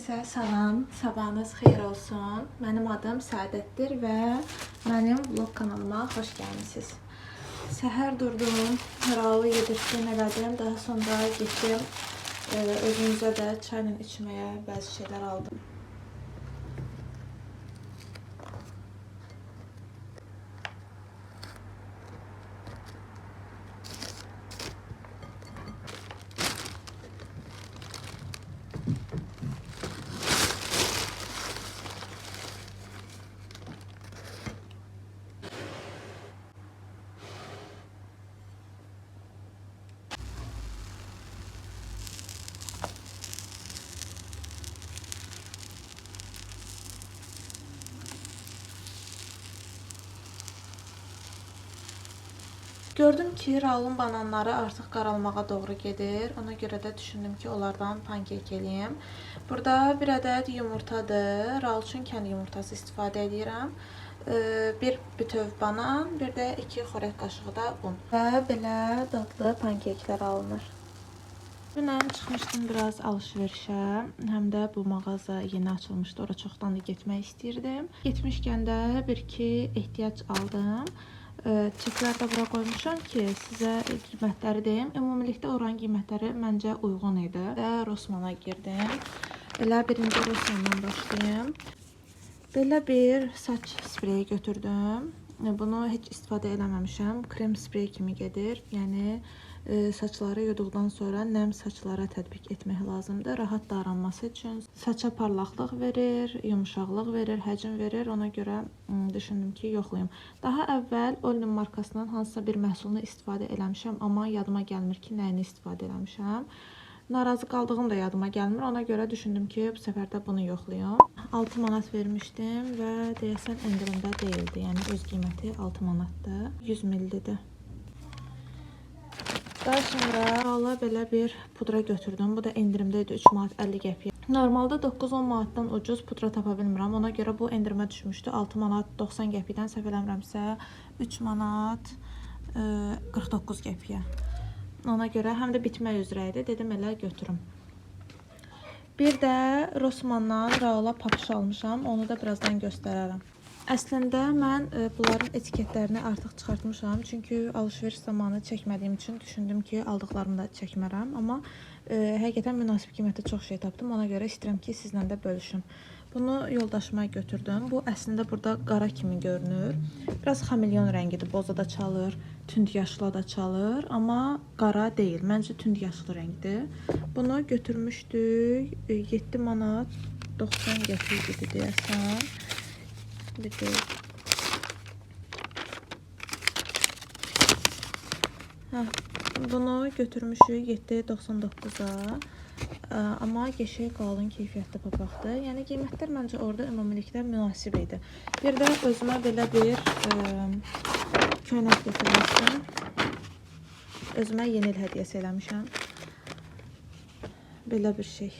Herkese salam, sabahınız xeyir olsun. Mənim adım Səadətdir və mənim vlog kanalıma xoş gəlmisiniz. Səhər durdum, Raulu yedirtdim, elədim. Daha sonra getdim, özümüzə də çayla içməyə bəzi şeylər aldım. Gördüm ki, Raulun bananları artıq qaralmağa doğru gedir. Ona görə də düşündüm ki, onlardan pankek eləyim. Burada bir ədəd yumurtadır. Raul üçün kənd yumurtası istifadə edirəm. Bir bütöv banan, bir də 2 xörək qaşığı da un. Və belə dadlı pankeklər alınır. Dünən çıxmışdım biraz alışverişə. Həm də bu mağaza yeni açılmışdı. Ora çoxdan da getmək istəyirdim. Getmişkən də bir-iki ehtiyac aldım. Çeklər də bura qoymuşam ki, sizə qiymətləri deyim. Ümumilikdə oranın qiymətləri məncə uyğun idi. Və Rossmana girdim. Elə birinci Rossmandan başlayayım. Belə bir saç spreyi götürdüm. Bunu heç istifadə eləməmişəm. Krem sprey kimi gedir. Yəni saçları yuduqdan sonra nəm saçlara tətbiq etmək lazımdır. Rahat daranması üçün saça parlaqlıq verir, yumuşaqlıq verir, həcm verir. Ona görə düşündüm ki, yoxlayım. Daha əvvəl Olin markasının hansısa bir məhsulunu istifadə eləmişəm, amma yadıma gəlmir ki, nəyini istifadə eləmişəm. Narazı qaldığım da yadıma gəlmir. Ona görə düşündüm ki, bu səfər də bunu yoxlayım. 6 manat vermişdim və deyəsən endirimdə deyildi. Yəni öz qiyməti 6 manatdır. 100 ml-dir. Daha sonra Raula belə bir pudra götürdüm. Bu da endirimdə idi, 3 manat 50 qəpiyə. Normalda 9-10 manatdan ucuz pudra tapa bilmirəm. Ona görə bu endirimə düşmüşdü. 6 manat 90 qəpikdən, səhv eləmirəmsə 3 manat 49 qəpiyə. Ona görə həm də bitmək üzrə idi. Dedim elə götürüm. Bir də Rossmandan Raula papuş almışam. Onu da birazdan göstərərəm. Əslində mən bunların etiketlərini artıq çıxartmışam. Çünki alışveriş zamanı çəkmədiyim üçün düşündüm ki, aldıqlarımı da çəkmərəm. Amma həqiqətən münasib qiymətdə çox şey tapdım. Ona görə istəyirəm ki, sizlə də bölüşüm. Bunu yoldaşıma götürdüm. Bu əslində burada qara kimi görünür. Biraz xamilyon rəngidir. Boza da çalır, tünd yaşla da çalır. Amma qara deyil. Məncə tünd yaşlı rəngdir. Bunu götürmüşdük. 7 manat 90 qəpik idi deyəsən. Bir deyil. Bunu götürmüşük 7.99-a. Amma qəşəng qalın keyfiyyətli papaqdır. Yəni qiymətlər məncə orada ümumilikdə münasib idi. Bir də özümə belə bir köynək götürmüşdüm. Özümə yeni il hədiyyəsi eləmişəm. Belə bir şey.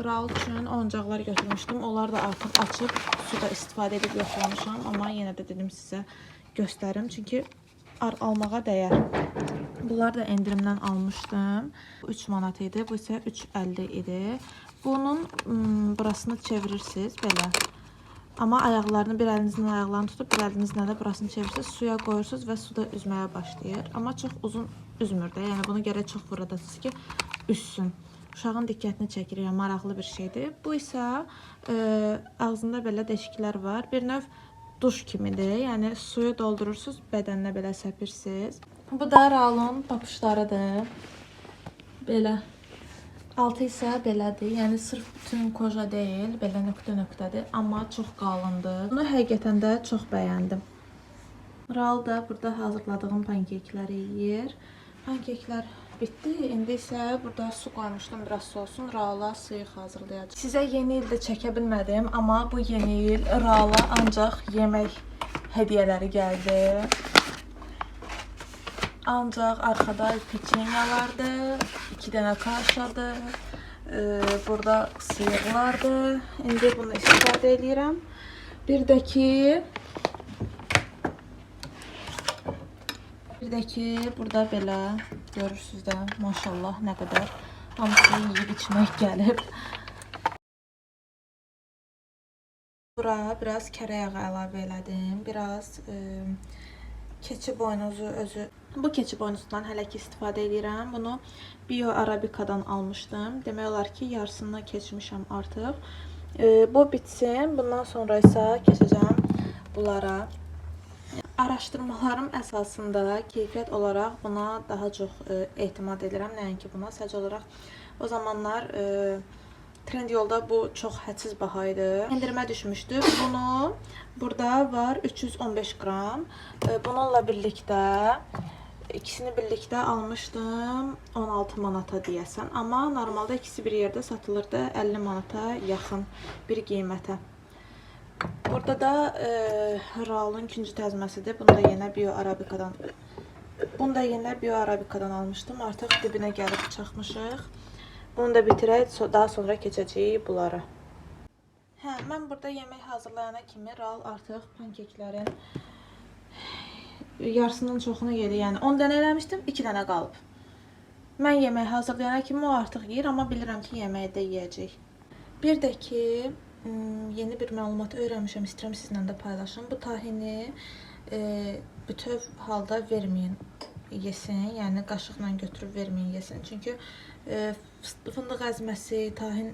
Raul üçün oyuncaqlar götürmüşdüm. Onlar da artıq açıb suda istifadə edib yoxlamışam. Amma yenə də dedim sizə göstərim. Çünki almağa dəyər. Bunlar da endirimdən almışdım. 3 manat idi. Bu isə 3.50 idi. Bunun burasını çevirirsiniz belə. Amma ayaqlarını bir əlinizlə ayaqlarını tutub, bir əlinizlə də burasını çevirirsiniz. Suya qoyursunuz və suda üzməyə başlayır. Amma çox uzun üzmür də. Yəni bunu gərək çox vuradarsınız ki, üzsün. Uşağın diqqətini çəkir, yəni maraqlı bir şeydir. Bu isə ağzında belə deşiklər var. Bir növ duş kimidir. Yəni suyu doldurursunuz, bədəninə belə səpirsiniz. Bu da Raulun papuşlarıdır. Belə. Altı isə belədir. Yəni sırf bütün koja deyil, belə nöqtə-nöqtədir. Amma çox qalındır. Bunu həqiqətən də çox bəyəndim. Raul da burada hazırladığım pankekləri yeyir. Pankeklər bitdi. İndi isə burada su qoymuşdum, biraz soğusun. Raula sıyıq hazırlayacağım. Sizə yeni ildə çəkə bilmədim, amma bu yeni il Raula ancaq yemək hədiyyələri gəldi. Ancaq arxada peçenya vardı, 2 dənə kaşadır, burada sıyıqlardır. İndi bunu istifadə edirəm. Bir də ki, Bir də ki, burada belə görürsünüz də, maşallah nə qədər hamısı yeyib içmək gəlib. Bura biraz kərə yağı əlavə elədim. Biraz keçi boynuzu özü. Bu keçi boynuzundan hələ ki istifadə edirəm. Bunu Bio Arabikadan almışdım. Demək olar ki, yarısından keçmişəm artıq. Bu bitsin. Bundan sonra isə keçəcəm bunlara. Araşdırmalarım əsasında keyfiyyət olaraq buna daha çox etimad edirəm. Nəinki buna. Sadəcə olaraq o zamanlar Trendyolda bu çox hədsiz baha idi. Endirmə düşmüşdü. Bunu burada var 315 qram. Bununla birlikdə ikisini birlikdə almışdım 16 manata deyəsən. Amma normalda ikisi bir yerdə satılırdı 50 manata yaxın bir qiymətə. Burada da Ralın ikinci təzməsidir. Bunu da yenə Bio Arabikadan almışdım. Artıq dibinə gəlib çaxmışıq. Bunu da bitirək, daha sonra keçəcəyik bunlara. Mən burada yemək hazırlayana kimi Ral artıq pankeklərin yarısının çoxunu yedi. Yəni 10 dənə eləmişdim, 2 dənə qalıb. Mən yemək hazırlayana kimi o artıq yeyir, amma bilirəm ki, yeməyi də yeyəcək. Bir də ki, yeni bir məlumat öyrənmişəm, istəyirəm sizlə də paylaşım. Bu tahini bütöv halda verməyin yesin, yəni qaşıqla götürüb verməyin yesin. Çünki fındıq əzməsi, tahin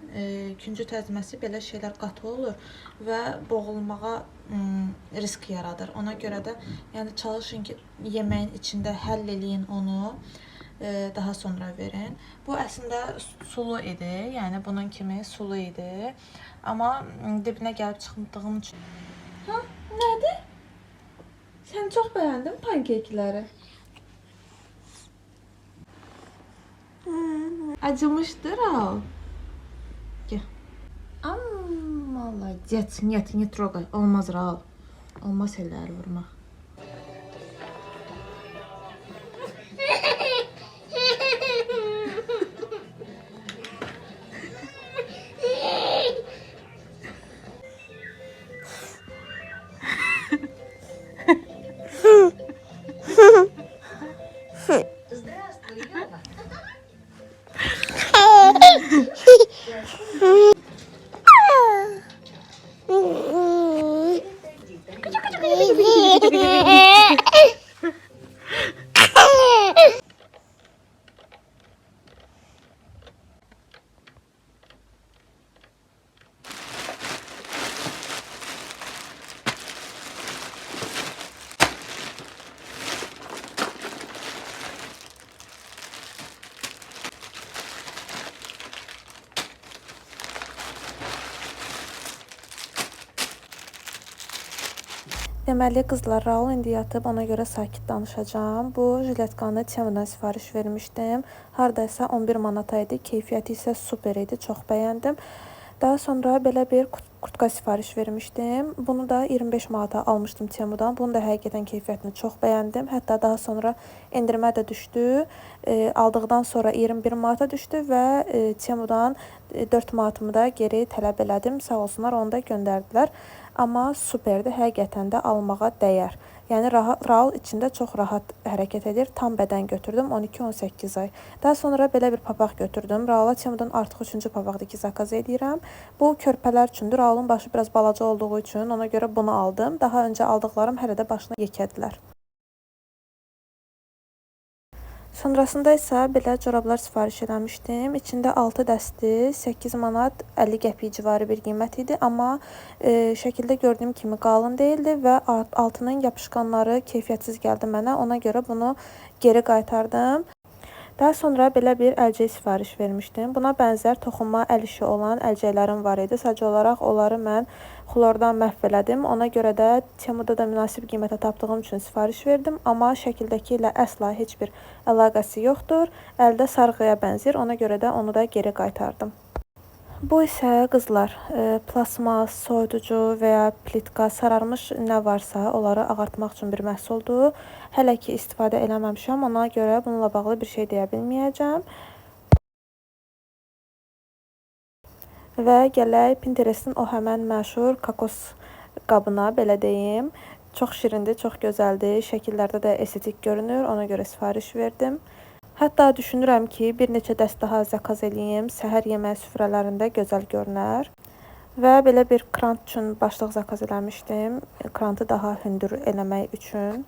küncüt əzməsi belə şeylər qatı olur və boğulmağa risk yaradır. Ona görə də yəni çalışın ki, yeməyin içində həll eləyin onu. Daha sonra verin. Bu əslində sulu idi, yəni bunun kimi sulu idi. Amma dibinə gəlib çıxdığım üçün. Nədir? Sən çox bəyəndin pankekləri. Acımışdır al. Gel. Молодец. Нет, не трогай. Olmaz Ral. Olmaz elləri vurmaq. Deməli qızlar, Raul indi yatıb, ona görə sakit danışacağam. Bu jiletkanı Temudan sifariş vermişdim. Hardaysa 11 manata idi. Keyfiyyəti isə super idi. Çox bəyəndim. Daha sonra belə bir kurtka sifariş vermişdim. Bunu da 25 manata almışdım Temudan. Bunu da həqiqətən keyfiyyətini çox bəyəndim. Hətta daha sonra endirmə də düşdü. Aldıqdan sonra 21 manata düşdü və Temudan 4 manatımı da geri tələb elədim. Sağ olsunlar, onu da göndərdilər. Amma superdir, həqiqətən də almağa dəyər. Yəni Raul içində çox rahat hərəkət edir. Tam bədən götürdüm 12-18 ay. Daha sonra belə bir papaq götürdüm. Raula Temudan artıq 3-cü papaqdır ki, zakaz edirəm. Bu körpələr üçündür. Raulun başı biraz balaca olduğu üçün ona görə bunu aldım. Daha öncə aldıqlarım hələ də başına yekədilər. Sonrasında isə belə corablar sifariş eləmişdim. İçində 6 dəsti 8 manat 50 qəpik civarı bir qiymət idi. Amma şəkildə gördüyüm kimi qalın değildi və altının yapışqanları keyfiyyətsiz gəldi mənə. Ona görə bunu geri qaytardım. Daha sonra belə bir əlcək sifariş vermişdim. Buna bənzər toxunma əl işi olan əlcəklərim var idi. Sadəcə olaraq onları mən xlordan məhv elədim. Ona görə də Temuda da münasib qiymətə tapdığım üçün sifariş verdim. Amma şəkildəki ilə əsla heç bir əlaqəsi yoxdur. Əldə sarğıya bənzir. Ona görə də onu da geri qaytardım. Bu isə qızlar, plasmas, soyuducu və ya plitka, sararmış nə varsa onları ağartmaq üçün bir məhsuldur. Hələ ki istifadə eləməmişəm, ona görə bununla bağlı bir şey deyə bilməyəcəm. Və gələk Pinterestin o həmən məşhur kokos qabına, belə deyim. Çox şirindir, çox gözəldir. Şəkillərdə də estetik görünür. Ona görə sifariş verdim. Hətta düşünürəm ki, bir neçə dəst daha zakaz eləyim. Səhər yemək süfrələrində gözəl görünər. Və belə bir krant üçün başlıq zakaz eləmişdim. Krantı daha hündür eləmək üçün.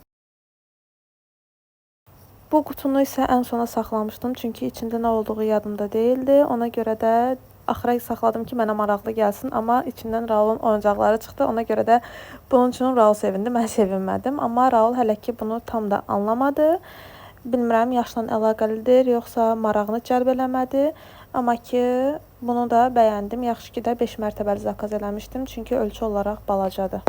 Bu qutunu isə ən sona saxlamışdım. Çünki içində nə olduğu yadımda deyildi. Ona görə də axıra saxladım ki, mənə maraqlı gəlsin. Amma içindən Raulun oyuncaqları çıxdı. Ona görə də bunun üçün Raul sevindi. Mən sevinmədim. Amma Raul hələ ki bunu tam da anlamadı. Bilmirəm, yaşla əlaqəlidir, yoxsa marağını cəlb eləmədi. Amma ki, bunu da bəyəndim. Yaxşı ki də 5 mərtəbəli zakaz eləmişdim. Çünki ölçü olaraq balacadır.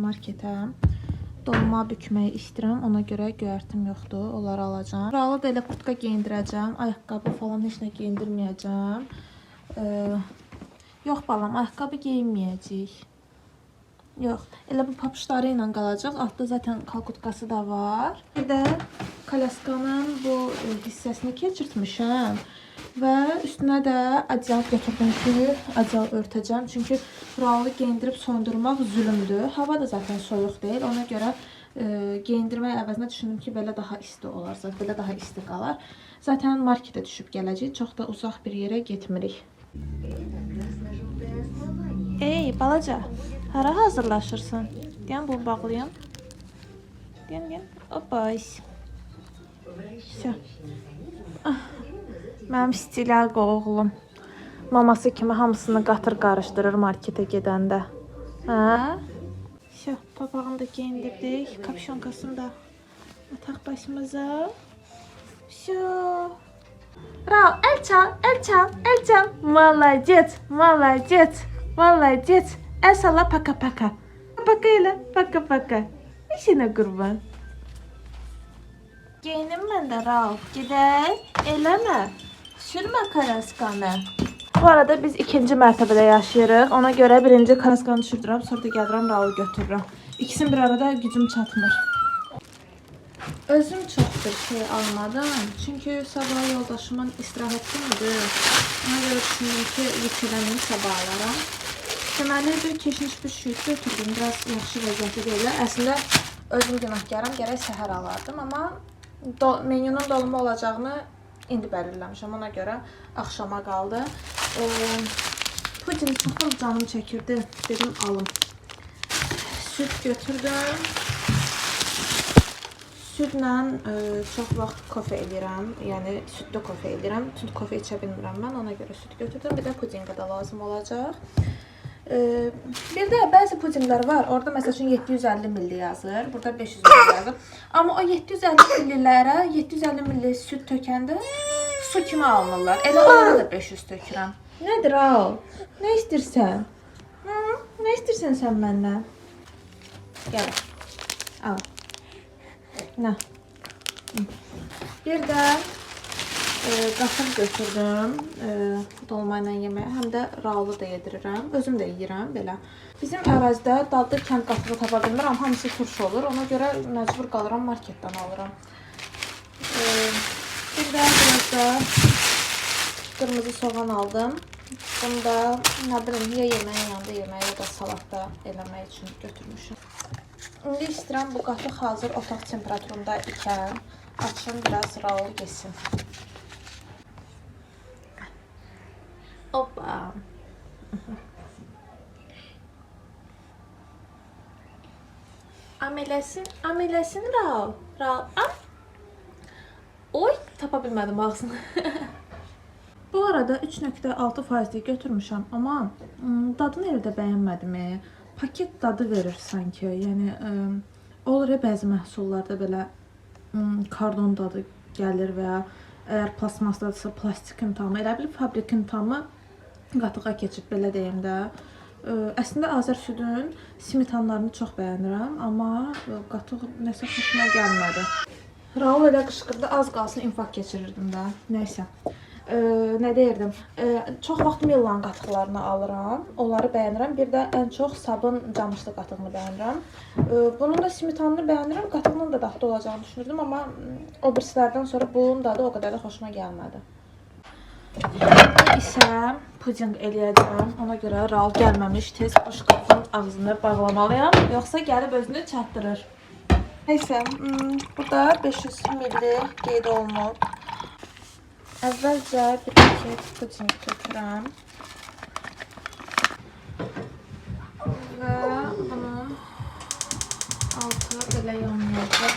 Marketə dolma bükməyi istəyirəm. Ona görə göyərtim yoxdur. Onları alacağam. Raula da elə kurtka geyindirəcəm. Ayaqqabı falan heç nə geyindirməyəcəm. Yox balam, ayaqqabı geyinməyəcək. Yox, elə bu papuçları ilə qalacaq. Altda zaten kalkutkası da var. Bir də kalaskanın bu hissəsini keçirtmişəm. Və üstünə də adyal götürdüm ki, adyal örtəcəm. Çünki Raulu geyindirib söndürmək zülümdür. Hava da zaten soyuq deyil. Ona görə geyindirmək əvəzinə düşündüm ki, belə daha isti olar. Belə daha isti qalar. Zaten marketə düşüb gələcək. Çox da uzaq bir yerə getmirik. Ey, balaca, hara hazırlaşırsan? Deyən, bunu bağlayım. Deyən. Obays. Mənim stilyaq oğlum. Maması kimi hamısını qatır qarışdırır marketə gedəndə. Hə? Papağını da geyindirdik. Kapşonkasını da ataq başımıza. Raul, el çal. Молодец. El salla paka. Paka elə, paka. İşinə qurban. Geyinim mən də Raul. Gedək. Eləmə. Sürmə karaskanı. Bu arada biz 2-ci mərtəbədə yaşayırıq. Ona görə 1-ci karaskanı düşürdürəm. Sonra da gəlirəm Raulu götürürəm. İkisini bir arada gücüm çatmır. Özüm çox bir şey almadım. Çünki sabah yoldaşımın istirahət günüdür. Ona görə düşündüm ki, yüklənimi sabah alaram. Deməli bir keşniş bir şey götürdüm. Biraz yaxşı vəziyyətli deyil. Əslində özüm günahkaram. Gərək səhər alardım. Amma menyunun dolma olacağını indi belirləmişəm. Ona görə axşama qaldı. Puding çox canım çəkirdi. Dedim alım. Süt götürdüm. Südlə çox vaxt kofe edirəm. Yəni südlü kofe edirəm. Tünd kofe içə bilmirəm mən. Ona görə süd götürdüm. Bir də pudinga da lazım olacaq. Bir də bəzi pudinglər var. Orada məsəl üçün 750 ml yazır. Burada 500 ml yazır. Amma o 750 ml-lərə 750 ml süd tökəndə su kimi alınırlar. Elə onlara da 500 tökürəm. Nədir al? Nə istəyirsən? Nə istəyirsən sən məndən? Gəl. Al. Nə? Bir də qatıq götürdüm dolma ilə yeməyə. Həm də ralı da yedirirəm. Özüm də yeyirəm belə. Bizim ərazidə dadlı kənd qatığı tapa bilmirəm. Hamısı turş olur. Ona görə məcbur qalıram marketdən alıram. Bir də biraz da qırmızı soğan aldım. Bunu da nə bilim ya yeməyin yanında yeməyə ya da salatda eləmək üçün götürmüşəm. İndi istəyirəm bu qatıq hazır otaq temperaturunda ikən açım biraz raul yesin. Hoppa. Amelesin Raul. Oy, tapa bilmədim ağzını. Bu arada 3.6% götürmüşəm, amma dadını evdə bəyənmədim. Paket dadı verir sanki. Yəni olur ya bəzi məhsullarda belə kardon dadı gəlir və ya əgər plasmasdadırsa plastikin tamı, elə bil fabrikin tamı qatığa keçib, belə deyim də. Əslində Azər südün smetanlarını çox bəyənirəm, amma qatıq nəsə xoşuma gəlmədi. Raul elə qışqırdı, az qalsın infarkt keçirirdim də. Nəysə. Nə deyirdim? Çox vaxt Millan qatıqlarını alıram. Onları bəyənirəm. Bir də ən çox sabun camışlı qatığını bəyənirəm. Bunun da smetanını bəyənirəm. Qatığının da dadlı olacağını düşünürdüm, amma o birisilərdən sonra bunun dadı o qədər də xoşuma gəlmədi. İsə puding eləyəcəm. Ona görə Raul gəlməmiş tez bu şkafın ağzını bağlamalıyam. Yoxsa gəlib özünü çatdırır. Neysə, burada 500 ml qeyd olunub. Əvvəlcə bir paket puding tökürəm. Və bunun altı belə yanmayacaq.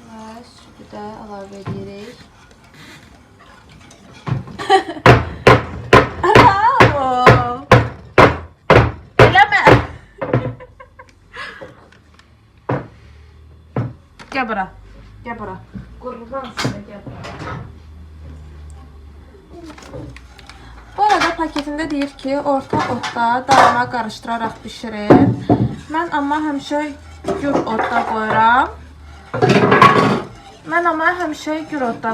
Və südü də əlavə edirik. Gəl bura. Gəl bura. Qurban sizə gəl bura. Bu arada paketində deyir ki, orta otda daima qarışdıraraq bişirir. Mən amma həmişə gür otda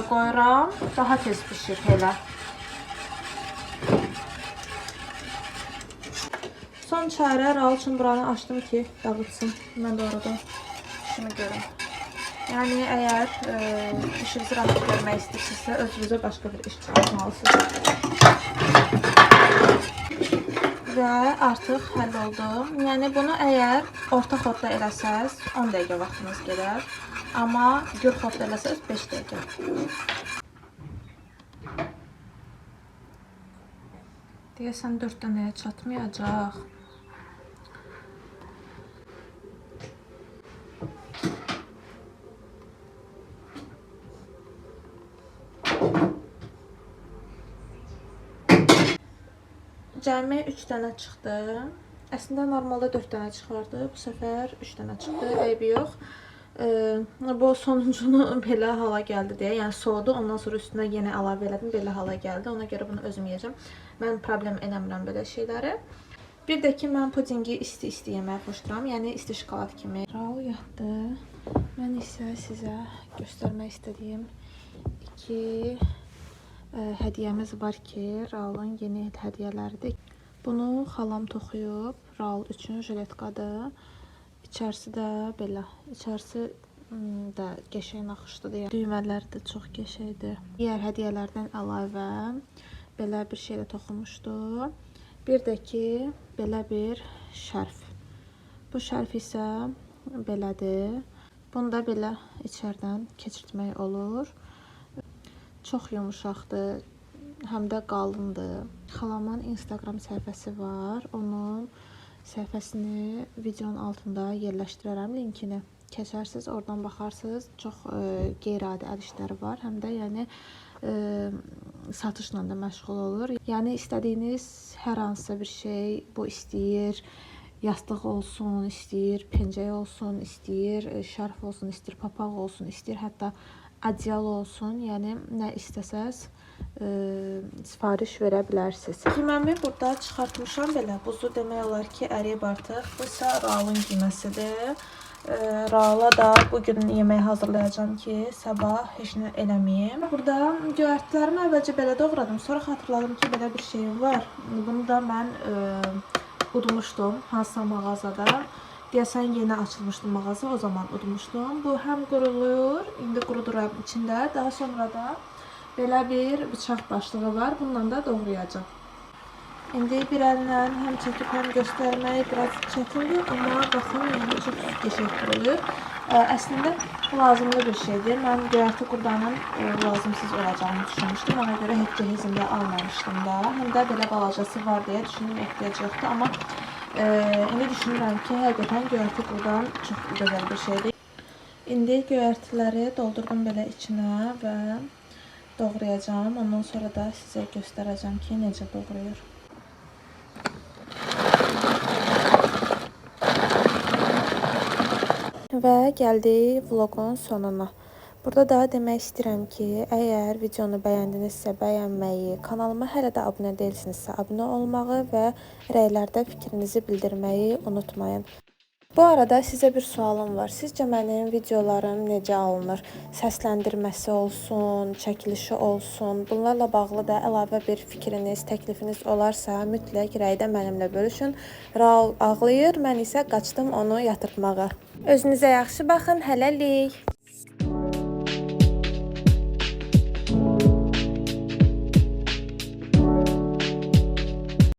qoyuram. Daha tez bişir elə. Son çarə Raul üçün buranı açdım ki, dağıtsın. Mən də orada işimi görüm. Yəni, əgər işinizi rahat görmək istəyirsinizsə, özünüzə başqa bir iş çalışmalısınız. Və artıq həll oldum. Yəni, bunu əgər orta xodda eləsəz, 10 dəqiqə vaxtınız gedər. Amma gür xodda eləsəz, 5 dəqiqə. Deyəsən, 4 dənəyə çatmayacaq. Cəmi 3 dənə çıxdı. Əslində normalda 4 dənə çıxardı. Bu səfər 3 dənə çıxdı. Eybi yox. Bu sonuncunu belə hala gəldi deyə. Yəni soğudu. Ondan sonra üstünə yenə əlavə elədim. Belə hala gəldi. Ona görə bunu özüm yeyəcəm. Mən problem eləmirəm belə şeyləri. Bir də ki, mən pudingi isti yeməyə xoşduram. Yəni isti şokolad kimi. Raul yatdı. Mən isə sizə göstərmək istədiyim 2 hədiyəmiz var ki, Raulun yeni hədiyyələridir. Bunu xalam toxuyub, Raul üçün jiletkadır. İçərisi də belə, içərisi də qəşəng naxışlıdır. Düymələri də çox qəşəngdir. Digər hədiyyələrdən əlavə belə bir şey də toxumuşdu. Bir də ki, belə bir şərf. Bu şərf isə belədir. Bunu da belə içərdən keçirtmək olur. Çox yumuşaqdır, həm də qalındır. Xalamın Instagram səhifəsi var. Onun səhifəsini videonun altında yerləşdirərəm linkini. Keçərsiniz, oradan baxarsınız. Çox qeyri-adi əl işləri var. Həm də yəni satışla da məşğul olur. Yəni istədiyiniz hər hansısa bir şey, bu istəyir yastıq olsun, istəyir pencək olsun, istəyir şarf olsun, istəyir papaq olsun, istəyir hətta adyal olsun. Yəni nə istəsəz sifariş verə bilərsiniz. Qiymimi burada çıxartmışam belə. Buzu demək olar ki, əriyib artıq. Bu isə Ralın qiyməsidir. Rala da bugün yemək hazırlayacağım ki, sabah heç nə eləməyim. Burada göyərtilərimi əvvəlcə belə doğradım. Sonra xatırladım ki, belə bir şeyim var. Bunu da mən udmuşdum hansısa mağazada. Deyəsən yeni açılmışdı mağaza, o zaman udmuşdum. Bu həm qurulur, indi quruduram içində. Daha sonra da belə bir bıçaq başlığı var. Bununla da doğrayacağım. İndi bir əllə həm çəkib, həm göstərmək biraz çətindir, amma baxın, yəni çox qəşəng qurulur. Əslində lazımlı bir şeydir. Mən göyərti qurdanın lazımsız olacağını düşünmüşdüm. Ona görə heç cehizimdə almamışdım da. Həm də belə balacası var deyə düşündüm, ehtiyac yoxdur. Amma indi düşünürəm ki, həqiqətən göyərti qurdan çox gözəl bir şeydir. İndi göyərtiləri doldurdum belə içinə və doğrayacağım. Ondan sonra da sizə göstərəcəm ki, necə doğrayır. Və gəldik vlogun sonuna. Burada da demək istəyirəm ki, əgər videonu bəyəndinizsə bəyənməyi, kanalıma hələ də abunə deyilsinizsə abunə olmağı və rəylərdə fikrinizi bildirməyi unutmayın. Bu arada sizə bir sualım var. Sizcə mənim videolarım necə alınır? Səsləndirməsi olsun, çəkilişi olsun. Bunlarla bağlı da əlavə bir fikriniz, təklifiniz olarsa mütləq rəydə mənimlə bölüşün. Raul ağlayır, mən isə qaçdım onu yatırtmağa. Özünüzə yaxşı baxın, hələlik.